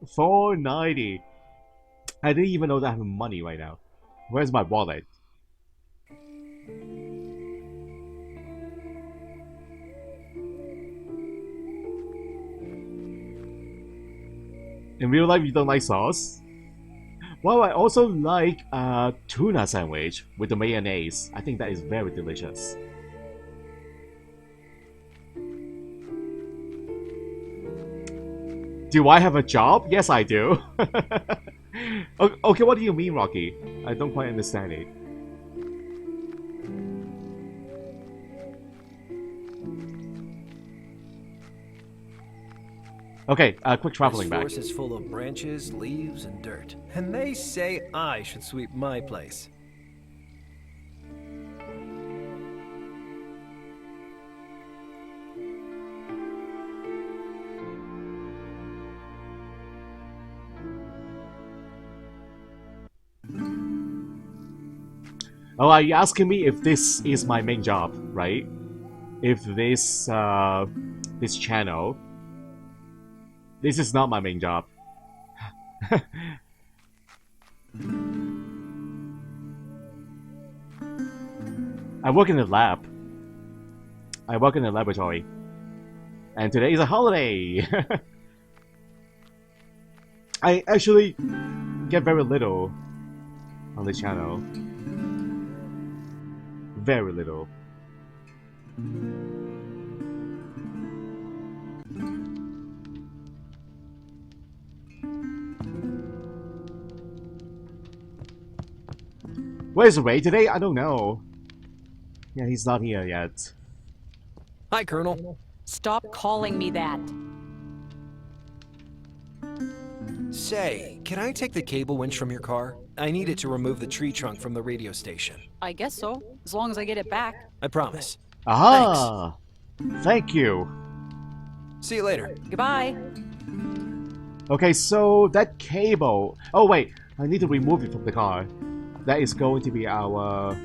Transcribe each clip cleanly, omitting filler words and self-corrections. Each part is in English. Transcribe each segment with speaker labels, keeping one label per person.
Speaker 1: 490. I didn't even know that I have money right now. Where's my wallet? In real life, you don't like sauce? Well, I also like tuna sandwich with the mayonnaise. I think that is very delicious. Do I have a job? Yes, I do. Okay, what do you mean, Rocky? I don't quite understand it. Okay, quick traveling
Speaker 2: This
Speaker 1: back.
Speaker 2: forest is full of branches, leaves, and dirt. And they say I should sweep my place.
Speaker 1: Oh, are you asking me if this is my main job, right? If this channel, this is not my main job. I work in the lab. I work in the laboratory. And today is a holiday! I actually get very little on the channel. Very little. Where's Ray today? I don't know. Yeah, he's not here yet.
Speaker 2: Hi, Colonel.
Speaker 3: Stop calling me that.
Speaker 2: Say, can I take the cable winch from your car? I need it to remove the tree trunk from the radio station.
Speaker 3: I guess so, as long as I get it back.
Speaker 2: I promise.
Speaker 1: Aha! Thank you.
Speaker 2: See you later.
Speaker 3: Goodbye.
Speaker 1: Okay, so that cable... Oh wait, I need to remove it from the car. That is going to be our...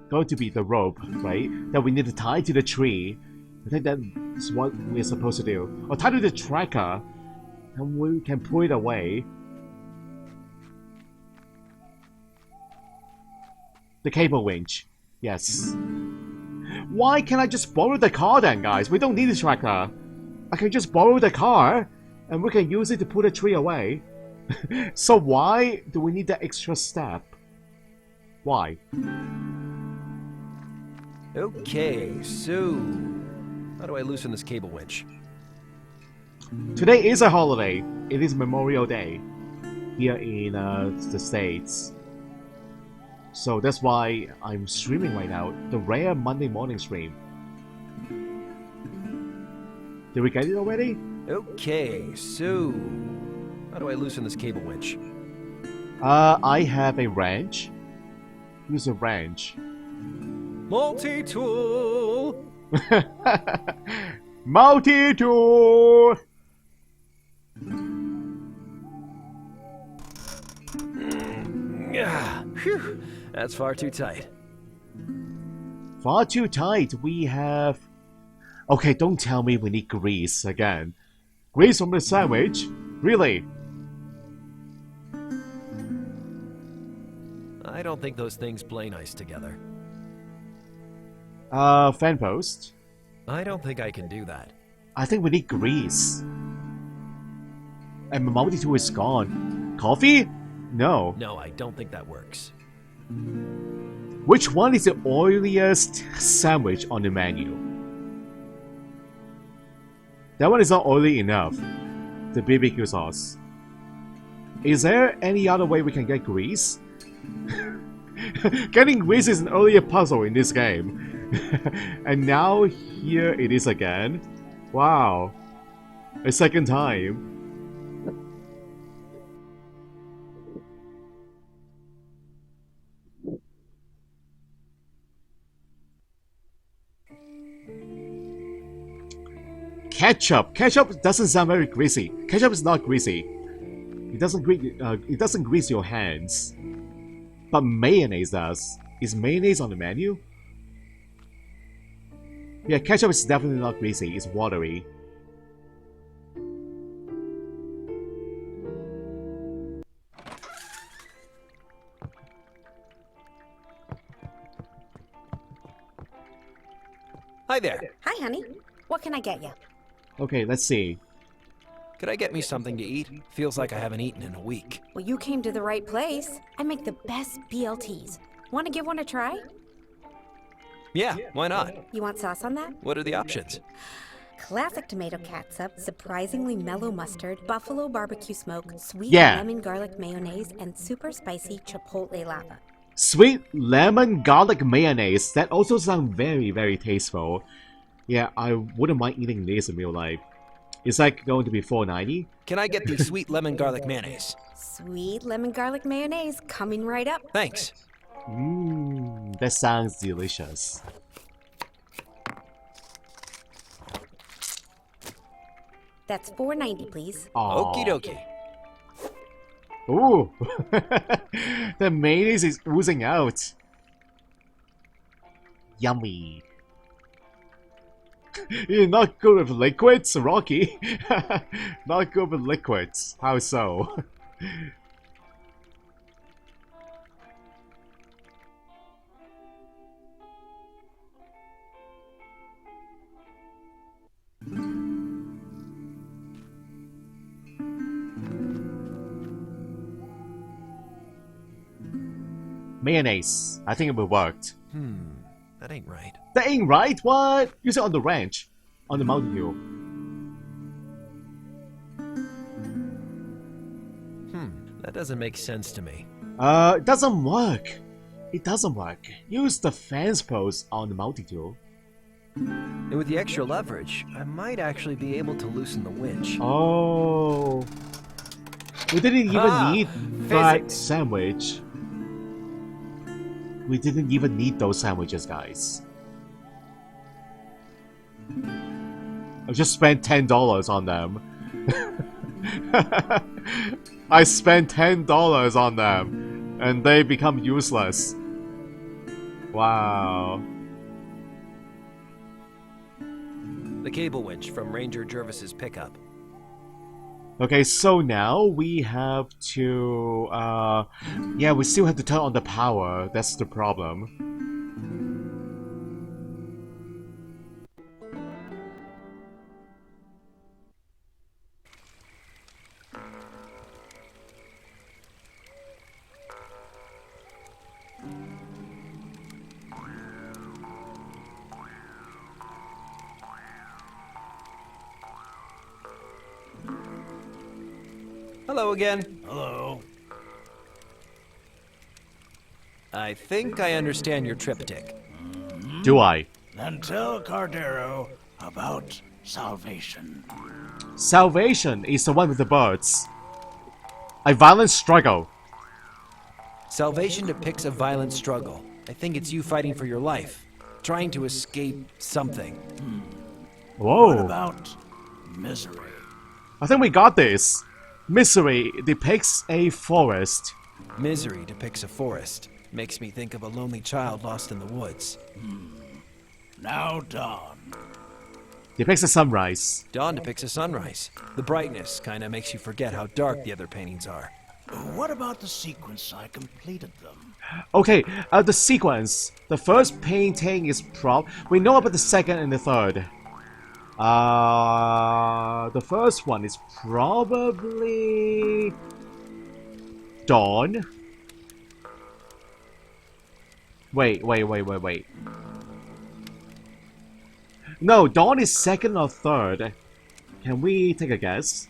Speaker 1: Going to be the rope, right? That we need to tie to the tree. I think that's what we're supposed to do. Or tie to the tracker, and we can pull it away. The cable winch. Yes. Why can't I just borrow the car then, guys? We don't need a tracker. I can just borrow the car, and we can use it to pull the tree away. So why do we need that extra step? Why?
Speaker 2: Okay, so... how do I loosen this cable winch?
Speaker 1: Today is a holiday. It is Memorial Day here in the States. So that's why I'm streaming right now. The rare Monday morning stream. Did we get it already?
Speaker 2: Okay, so... how do I loosen this cable winch?
Speaker 1: I have a wrench. Use a wrench.
Speaker 2: Multi-tool!
Speaker 1: Multi-tool!
Speaker 2: Phew, that's far too tight.
Speaker 1: Far too tight. We have... Okay, don't tell me we need grease again. Grease from the sandwich? Really?
Speaker 2: I don't think those things play nice together.
Speaker 1: Fan post?
Speaker 2: I don't think I can do that.
Speaker 1: I think we need grease. And my multi-tool is gone. Coffee? No.
Speaker 2: No, I don't think that works.
Speaker 1: Which one is the oiliest sandwich on the menu? That one is not oily enough. The BBQ sauce. Is there any other way we can get grease? Getting grease is an earlier puzzle in this game. And now here it is again. Wow. A second time. Ketchup. Ketchup doesn't sound very greasy. Ketchup is not greasy. It doesn't grease your hands. But mayonnaise does. Is mayonnaise on the menu? Yeah, ketchup is definitely not greasy, it's watery.
Speaker 2: Hi there.
Speaker 4: Hi, honey. What can I get you?
Speaker 1: Okay, let's see.
Speaker 2: Could I get me something to eat? Feels like I haven't eaten in a week.
Speaker 4: Well, you came to the right place. I make the best BLTs. Want to give one a try?
Speaker 2: Yeah, why not?
Speaker 4: You want sauce on that?
Speaker 2: What are the options?
Speaker 4: Classic tomato catsup, surprisingly mellow mustard, buffalo barbecue smoke, sweet
Speaker 1: Yeah.
Speaker 4: lemon garlic mayonnaise, and super spicy chipotle lava.
Speaker 1: Sweet lemon garlic mayonnaise. That also sounds very, very tasteful. Yeah, I wouldn't mind eating this in real life. It's like going to be $4.90.
Speaker 2: Can I get the sweet lemon garlic mayonnaise?
Speaker 4: Sweet lemon garlic mayonnaise coming right up.
Speaker 2: Thanks.
Speaker 1: Mmm, that sounds delicious.
Speaker 4: That's $4.90, please.
Speaker 1: Aw.
Speaker 2: Okie dokie.
Speaker 1: Ooh, the mayonnaise is oozing out. Yummy. You're not good with liquids, Rocky. Not good with liquids. How so? Mayonnaise. I think it will work.
Speaker 2: That ain't right.
Speaker 1: That ain't right. What? Use it on the ranch, on the mountain hill.
Speaker 2: That doesn't make sense to me.
Speaker 1: It doesn't work. It doesn't work. Use the fence post on the mountain hill.
Speaker 2: And with the extra leverage, I might actually be able to loosen the winch.
Speaker 1: Oh. We didn't even need that
Speaker 2: physics.
Speaker 1: sandwich. We didn't even need those sandwiches, guys. I just spent $10 on them. I spent $10 on them, and they become useless. Wow.
Speaker 2: The cable winch from Ranger Jervis's pickup.
Speaker 1: Okay, so now we have to, yeah, we still have to turn on the power. That's the problem.
Speaker 2: Hello again.
Speaker 5: Hello.
Speaker 2: I think I understand your triptych.
Speaker 1: Do I?
Speaker 5: Then tell Cardero about salvation.
Speaker 1: Salvation is the one with the birds. A violent struggle.
Speaker 2: Salvation depicts a violent struggle. I think it's you fighting for your life, trying to escape something.
Speaker 1: Whoa.
Speaker 5: What about misery?
Speaker 1: I think we got this. Misery depicts a forest.
Speaker 2: Misery depicts a forest. Makes me think of a lonely child lost in the woods.
Speaker 5: Now dawn.
Speaker 1: Depicts a sunrise.
Speaker 2: Dawn depicts a sunrise. The brightness kinda makes you forget how dark the other paintings are.
Speaker 5: What about the sequence I completed them?
Speaker 1: Okay, the sequence. The first painting is we know about the second and the third. The first one is probably Dawn. Wait. No, Dawn is second or third. Can we take a guess?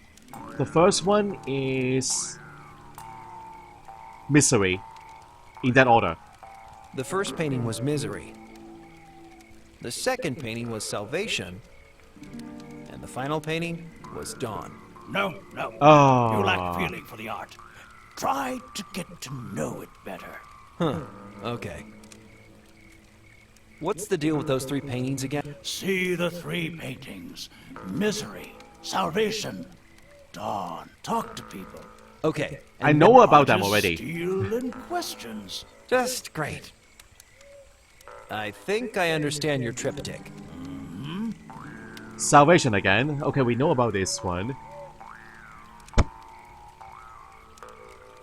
Speaker 1: The first one is Misery. In that order.
Speaker 2: The first painting was Misery. The second painting was Salvation. And the final painting was Dawn.
Speaker 5: No.
Speaker 1: Oh.
Speaker 5: You lack feeling for the art. Try to get to know it better.
Speaker 2: Huh, okay. What's the deal with those three paintings again?
Speaker 5: See the three paintings. Misery, salvation, dawn. Talk to people.
Speaker 2: Okay.
Speaker 1: I know about them already.
Speaker 5: Steal and questions.
Speaker 2: Just great. I think I understand your triptych.
Speaker 1: Salvation again. Okay, we know about this one.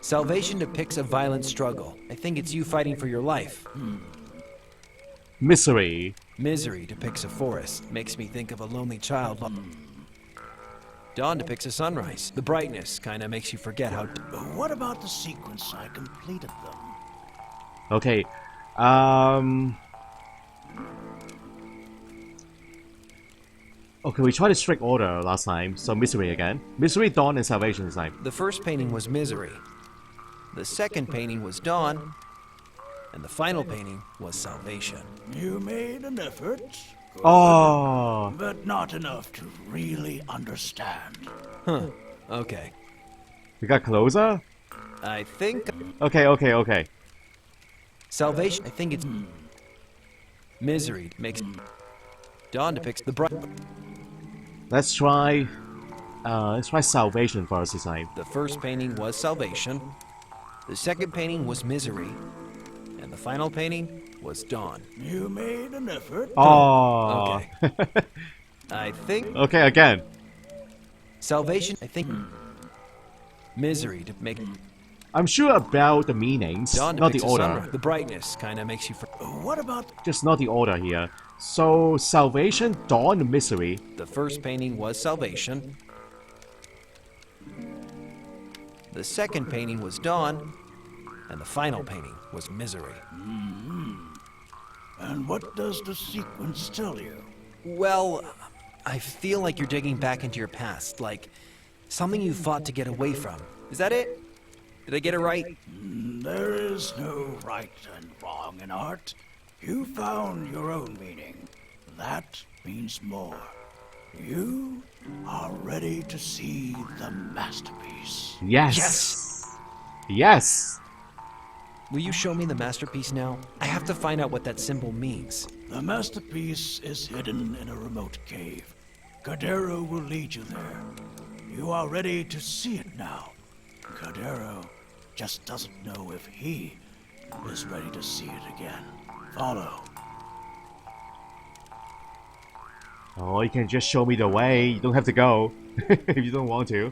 Speaker 2: Salvation depicts a violent struggle. I think it's you fighting for your life.
Speaker 1: Misery.
Speaker 2: Misery depicts a forest. Makes me think of a lonely child. Dawn depicts a sunrise. The brightness kinda makes you forget how...
Speaker 5: What about the sequence I completed them?
Speaker 1: Okay. Okay, we tried a strict order last time, so Misery again. Misery, Dawn, and Salvation this time.
Speaker 2: The first painting was Misery. The second painting was Dawn. And the final painting was Salvation.
Speaker 5: You made an effort. Good,
Speaker 1: Oh,
Speaker 5: but not enough to really understand.
Speaker 2: Huh. Okay.
Speaker 1: we got closer?
Speaker 2: I think...
Speaker 1: Okay.
Speaker 2: Salvation, I think it's... Misery makes... Dawn depicts the bright...
Speaker 1: Let's try Salvation first this time.
Speaker 2: The first painting was Salvation. The second painting was Misery. And the final painting was Dawn.
Speaker 5: You made an effort.
Speaker 1: Oh.
Speaker 2: Okay. I think...
Speaker 1: Okay, again.
Speaker 2: Salvation, I think... Misery to make...
Speaker 1: I'm sure about the meanings,
Speaker 2: Dawn
Speaker 1: not the
Speaker 2: depicts a
Speaker 1: order.
Speaker 2: sunrise. The brightness kinda makes you...
Speaker 5: What about
Speaker 1: Just not the order here. So, Salvation, Dawn, Misery.
Speaker 2: The first painting was Salvation. The second painting was Dawn. And the final painting was Misery.
Speaker 5: and what does the sequence tell you?
Speaker 2: Well, I feel like you're digging back into your past, like something you fought to get away from. Is that it? Did I get it right?
Speaker 5: There is no right and wrong in art. You found your own meaning. That means more. You are ready to see the masterpiece.
Speaker 1: Yes. Yes.
Speaker 2: Will you show me the masterpiece now? I have to find out what that symbol means.
Speaker 5: The masterpiece is hidden in a remote cave. Cardero will lead you there. You are ready to see it now. Cardero just doesn't know if he is ready to see it again. Follow.
Speaker 1: Oh, you can just show me the way. You don't have to go. If you don't want to.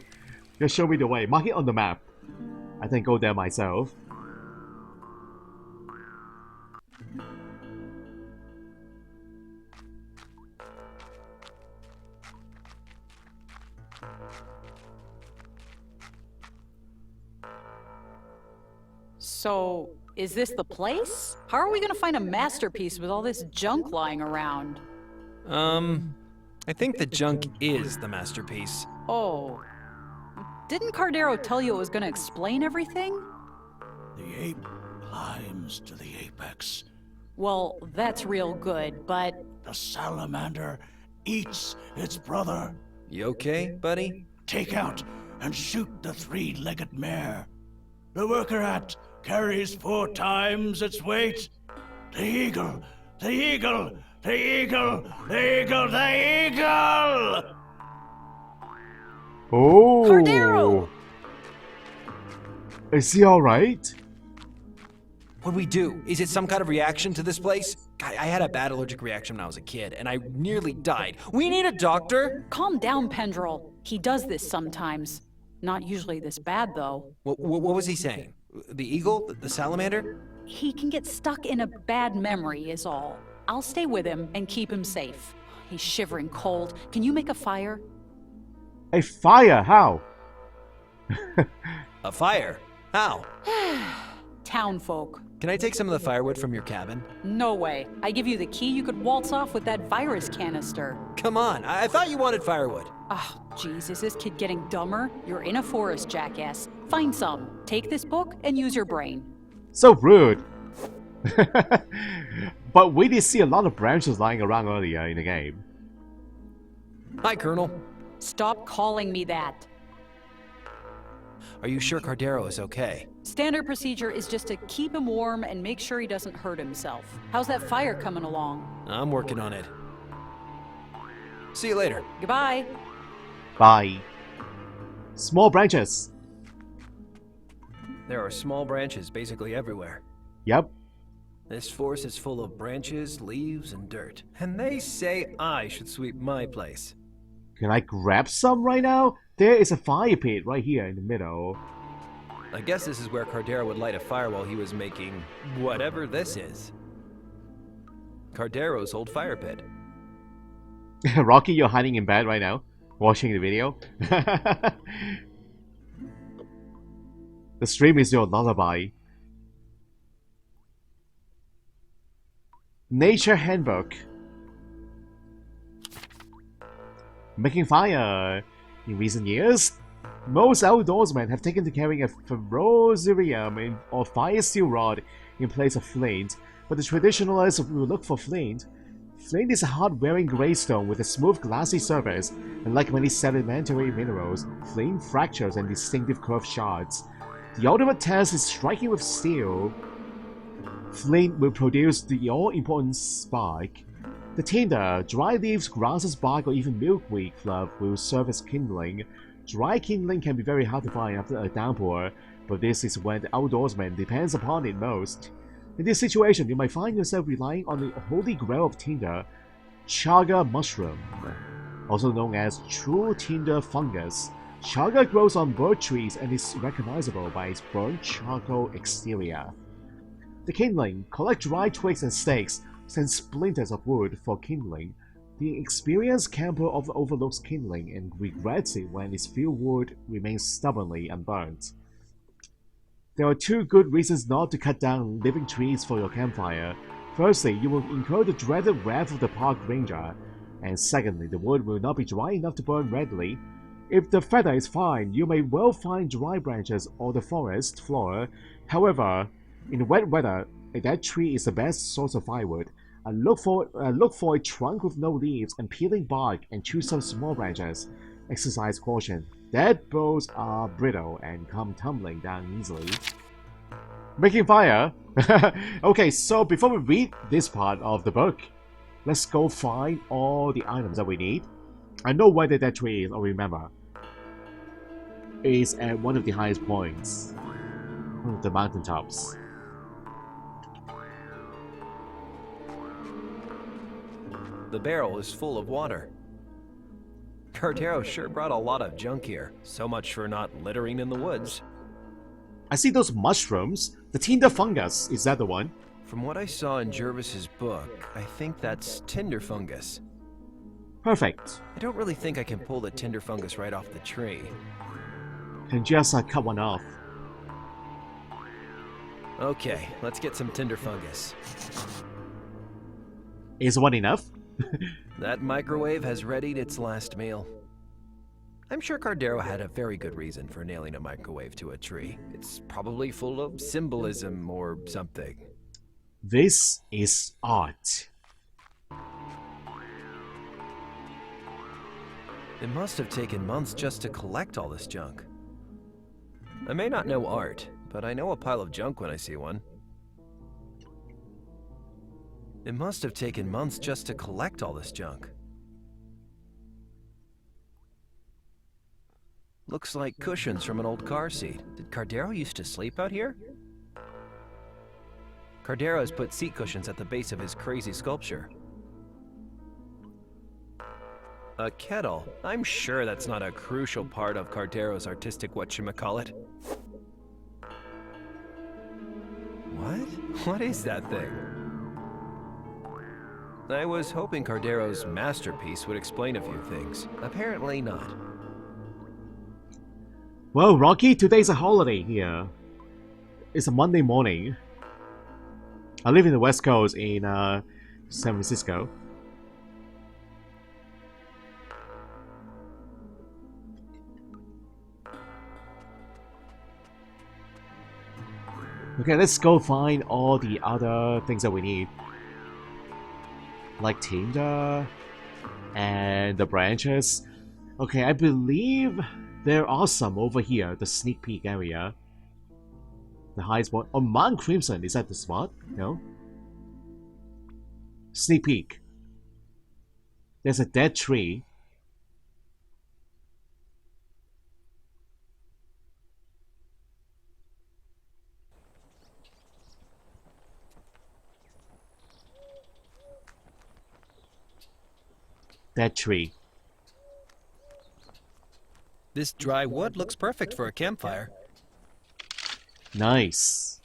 Speaker 1: Just show me the way. Mark it on the map. I can go there myself.
Speaker 3: So, is this the place? How are we gonna find a masterpiece with all this junk lying around?
Speaker 2: I think the junk is the masterpiece.
Speaker 3: Oh. Didn't Cardero tell you it was gonna explain everything?
Speaker 5: The ape climbs to the apex.
Speaker 3: Well, that's real good, but
Speaker 5: The salamander eats its brother.
Speaker 2: You okay, buddy?
Speaker 5: Take out and shoot the three-legged mare. The worker ant carries 4 times its weight. The eagle, the eagle, the eagle, the eagle, the eagle!
Speaker 1: Oh.
Speaker 3: Cardero!
Speaker 1: Is he alright?
Speaker 2: What do we do? Is it some kind of reaction to this place? I had a bad allergic reaction when I was a kid, and I nearly died. We need a doctor!
Speaker 3: Calm down, Pendrell. He does this sometimes. Not usually this bad, though.
Speaker 2: What was he saying? The eagle? The salamander?
Speaker 3: He can get stuck in a bad memory, is all. I'll stay with him and keep him safe. He's shivering cold. Can you make a fire?
Speaker 1: A fire? How?
Speaker 2: A fire? How?
Speaker 3: Townfolk.
Speaker 2: Can I take some of the firewood from your cabin?
Speaker 3: No way. I give you the key, you could waltz off with that virus canister.
Speaker 2: Come on, I thought you wanted firewood.
Speaker 3: Oh, jeez, is this kid getting dumber? You're in a forest, jackass. Find some. Take this book and use your brain.
Speaker 1: So rude. But we did see a lot of branches lying around earlier in the game.
Speaker 2: Hi, Colonel.
Speaker 3: Stop calling me that.
Speaker 2: Are you sure Cardero is okay?
Speaker 3: Standard procedure is just to keep him warm and make sure he doesn't hurt himself. How's that fire coming along?
Speaker 2: I'm working on it. See you later.
Speaker 3: Goodbye.
Speaker 1: Bye. Small branches.
Speaker 2: There are small branches basically everywhere.
Speaker 1: Yep.
Speaker 2: This forest is full of branches, leaves, and dirt. And they say I should sweep my place.
Speaker 1: Can I grab some right now? There is a fire pit right here in the middle.
Speaker 2: I guess this is where Cardero would light a fire while he was making whatever this is. Cardero's old fire pit.
Speaker 1: Rocky, you're hiding in bed right now, watching the video. The stream is your lullaby. Nature Handbook. Making fire. In recent years, most outdoorsmen have taken to carrying a ferrocerium or fire steel rod in place of flint, but the traditionalists will look for flint. Flint is a hard-wearing grey stone with a smooth, glassy surface, and like many sedimentary minerals, flint fractures and distinctive curved shards. The ultimate test is striking with steel. Flint will produce the all-important spark. The tinder, dry leaves, grasses, bark, or even milkweed fluff will serve as kindling. Dry kindling can be very hard to find after a downpour, but this is when the outdoorsman depends upon it most. In this situation, you might find yourself relying on the holy grail of tinder, chaga mushroom, also known as true tinder fungus. Chaga grows on birch trees and is recognizable by its burnt charcoal exterior. The kindling, collect dry twigs and stakes, send splinters of wood for kindling. The experienced camper often overlooks kindling and regrets it when its field wood remains stubbornly unburnt. There are two good reasons not to cut down living trees for your campfire. Firstly, you will incur the dreaded wrath of the park ranger, and secondly, the wood will not be dry enough to burn readily. If the feather is fine, you may well find dry branches or the forest floor. However, in wet weather, a dead tree is the best source of firewood. Look for a trunk with no leaves and peeling bark and choose some small branches. Exercise caution. Dead boughs are brittle and come tumbling down easily. Making fire? Okay, so before we read this part of the book, let's go find all the items that we need. I know where the dead tree is, or remember. It is at one of the highest points. One of the mountaintops.
Speaker 2: The barrel is full of water. Cardero sure brought a lot of junk here. So much for not littering in the woods.
Speaker 1: I see those mushrooms. The tinder fungus. Is that the one?
Speaker 2: From what I saw in Jervis's book, I think that's tinder fungus.
Speaker 1: Perfect.
Speaker 2: I don't really think I can pull the tinder fungus right off the tree.
Speaker 1: Can just cut one off.
Speaker 2: Okay, let's get some tinder fungus.
Speaker 1: Is one enough?
Speaker 2: That microwave has readied its last meal. I'm sure Cardero had a very good reason for nailing a microwave to a tree. It's probably full of symbolism or something.
Speaker 1: This is art.
Speaker 2: It must have taken months just to collect all this junk. I may not know art, but I know a pile of junk when I see one. It must have taken months just to collect all this junk. Looks like cushions from an old car seat. Did Cardero used to sleep out here? Cardero has put seat cushions at the base of his crazy sculpture. A kettle? I'm sure that's not a crucial part of Cardero's artistic whatchamacallit. What? What is that thing? I was hoping Cardero's masterpiece would explain a few things. Apparently not.
Speaker 1: Well, Rocky, today's a holiday here. It's a Monday morning. I live in the West Coast in San Francisco. Okay, let's go find all the other things that we need. Like tinder and the branches. Okay, I believe there are some over here, the sneak peek area. The highest point. Oh, Mount Crimson, is that the spot? No? Sneak peek. There's a dead tree. That tree.
Speaker 2: This dry wood looks perfect for a campfire.
Speaker 1: Nice.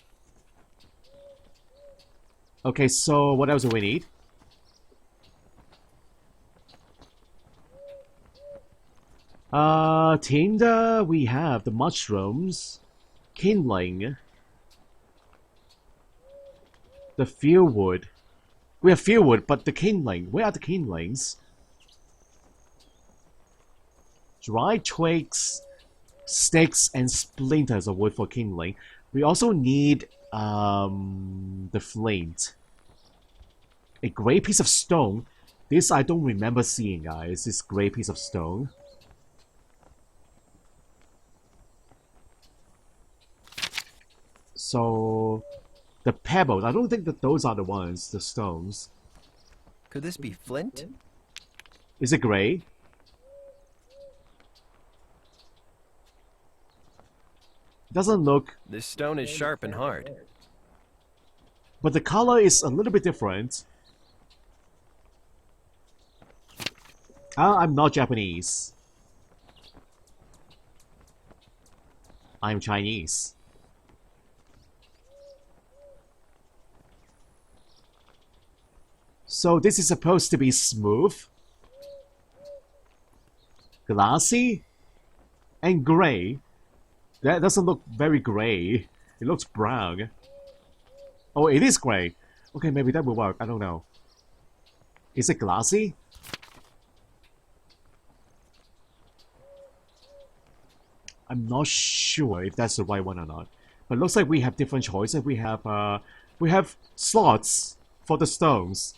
Speaker 1: Okay, so what else do we need? Tinder, we have the mushrooms, kindling, the fieldwood. We have fieldwood, but the kindling. Where are the kindlings? Dry twigs, sticks, and splinters of wood for kindling. We also need the flint. A grey piece of stone. This I don't remember seeing, guys. This grey piece of stone. So, the pebbles. I don't think that those are the ones, the stones.
Speaker 2: Could this be flint?
Speaker 1: Is it grey? Doesn't look,
Speaker 2: This stone is sharp and hard.
Speaker 1: but the color is a little bit different. I'm not Japanese. I'm Chinese. So this is supposed to be smooth, glassy, and grey. That doesn't look very grey. It looks brown. Oh, it is grey. Okay, maybe that will work. I don't know. Is it glassy? I'm not sure if that's the right one or not. But it looks like we have different choices. We have slots for the stones.